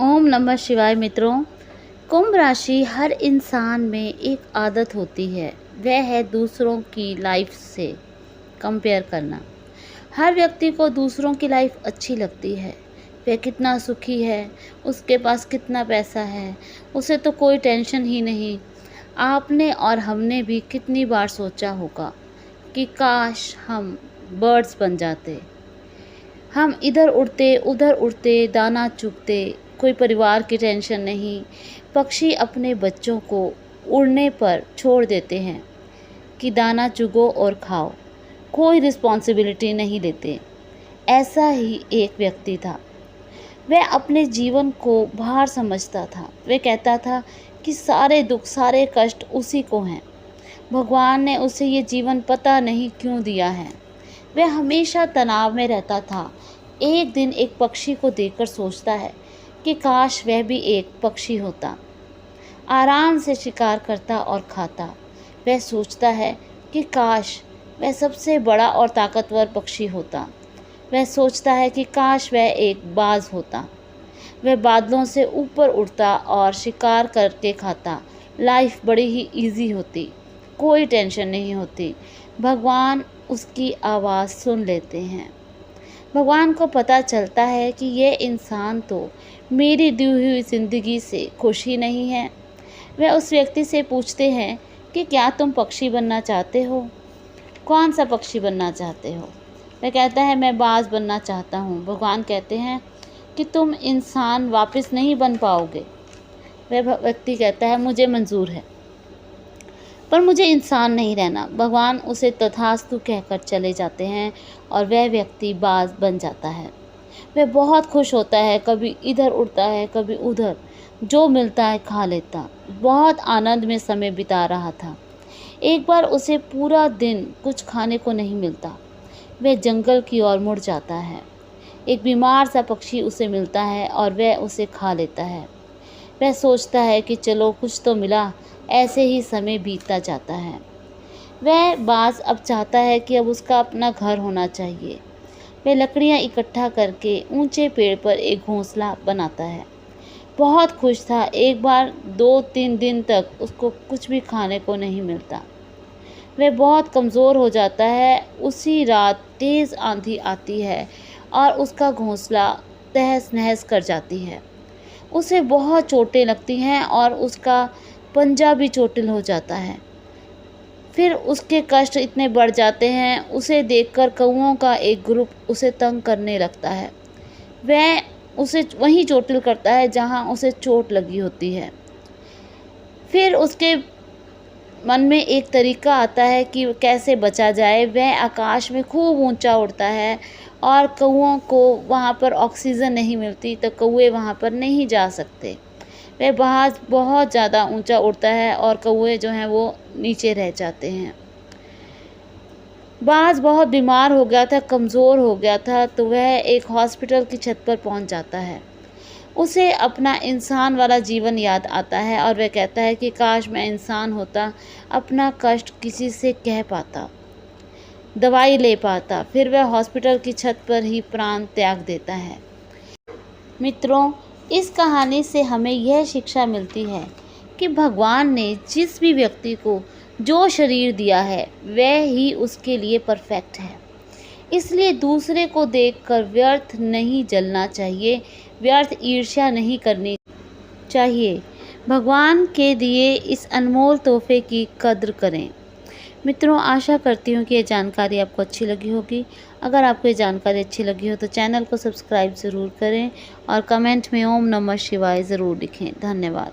ओम नमः शिवाय मित्रों। कुंभ राशि हर इंसान में एक आदत होती है, वह है दूसरों की लाइफ से कंपेयर करना। हर व्यक्ति को दूसरों की लाइफ अच्छी लगती है, वह कितना सुखी है, उसके पास कितना पैसा है, उसे तो कोई टेंशन ही नहीं। आपने और हमने भी कितनी बार सोचा होगा कि काश हम बर्ड्स बन जाते, हम इधर उड़ते उधर उड़ते, दाना चुगते, कोई परिवार की टेंशन नहीं। पक्षी अपने बच्चों को उड़ने पर छोड़ देते हैं कि दाना चुगो और खाओ, कोई रिस्पॉन्सिबिलिटी नहीं लेते। ऐसा ही एक व्यक्ति था। वह अपने जीवन को भार समझता था। वह कहता था कि सारे दुख सारे कष्ट उसी को हैं, भगवान ने उसे ये जीवन पता नहीं क्यों दिया है। वह हमेशा तनाव में रहता था। एक दिन एक पक्षी को देखकर सोचता है कि काश वह भी एक पक्षी होता, आराम से शिकार करता और खाता। वह सोचता है कि काश वह सबसे बड़ा और ताकतवर पक्षी होता। वह सोचता है कि काश वह एक बाज होता, वह बादलों से ऊपर उड़ता और शिकार करके खाता। लाइफ बड़ी ही इजी होती, कोई टेंशन नहीं होती। भगवान उसकी आवाज़ सुन लेते हैं। भगवान को पता चलता है कि ये इंसान तो मेरी दी हुई ज़िंदगी से खुश ही नहीं है। वह उस व्यक्ति से पूछते हैं कि क्या तुम पक्षी बनना चाहते हो? कौन सा पक्षी बनना चाहते हो? वह कहता है मैं बाज बनना चाहता हूँ। भगवान कहते हैं कि तुम इंसान वापस नहीं बन पाओगे। वह व्यक्ति कहता है मुझे मंजूर है, पर मुझे इंसान नहीं रहना। भगवान उसे तथास्तु कहकर चले जाते हैं और वह व्यक्ति बाज बन जाता है। वह बहुत खुश होता है, कभी इधर उड़ता है कभी उधर, जो मिलता है खा लेता। बहुत आनंद में समय बिता रहा था। एक बार उसे पूरा दिन कुछ खाने को नहीं मिलता। वह जंगल की ओर मुड़ जाता है। एक बीमार सा पक्षी उसे मिलता है और वह उसे खा लेता है। वह सोचता है कि चलो कुछ तो मिला। ऐसे ही समय बीतता जाता है। वह बाज अब चाहता है कि अब उसका अपना घर होना चाहिए। वह लकड़ियाँ इकट्ठा करके ऊंचे पेड़ पर एक घोंसला बनाता है। बहुत खुश था। एक बार 2-3 दिन तक उसको कुछ भी खाने को नहीं मिलता। वह बहुत कमज़ोर हो जाता है। उसी रात तेज़ आंधी आती है और उसका घोंसला तहस नहस कर जाती है। उसे बहुत चोटें लगती हैं और उसका पंजा भी चोटिल हो जाता है। फिर उसके कष्ट इतने बढ़ जाते हैं, उसे देखकर कौओं का एक ग्रुप उसे तंग करने लगता है। वह उसे वहीं चोटिल करता है जहां उसे चोट लगी होती है। फिर उसके मन में एक तरीका आता है कि कैसे बचा जाए। वह आकाश में खूब ऊंचा उड़ता है और कौओं को वहाँ पर ऑक्सीजन नहीं मिलती, तो कौए वहाँ पर नहीं जा सकते। वह बाज बहुत ज़्यादा ऊंचा उड़ता है और कौए जो हैं वो नीचे रह जाते हैं। बाज बहुत बीमार हो गया था, कमज़ोर हो गया था, तो वह एक हॉस्पिटल की छत पर पहुंच जाता है। उसे अपना इंसान वाला जीवन याद आता है और वह कहता है कि काश मैं इंसान होता, अपना कष्ट किसी से कह पाता, दवाई ले पाता। फिर वह हॉस्पिटल की छत पर ही प्राण त्याग देता है। मित्रों, इस कहानी से हमें यह शिक्षा मिलती है कि भगवान ने जिस भी व्यक्ति को जो शरीर दिया है वह ही उसके लिए परफेक्ट है। इसलिए दूसरे को देखकर व्यर्थ नहीं जलना चाहिए, व्यर्थ ईर्ष्या नहीं करनी चाहिए। भगवान के दिए इस अनमोल तोहफे की कद्र करें। मित्रों, आशा करती हूँ कि ये जानकारी आपको अच्छी लगी होगी। अगर आपको ये जानकारी अच्छी लगी हो तो चैनल को सब्सक्राइब ज़रूर करें और कमेंट में ओम नमः शिवाय ज़रूर लिखें। धन्यवाद।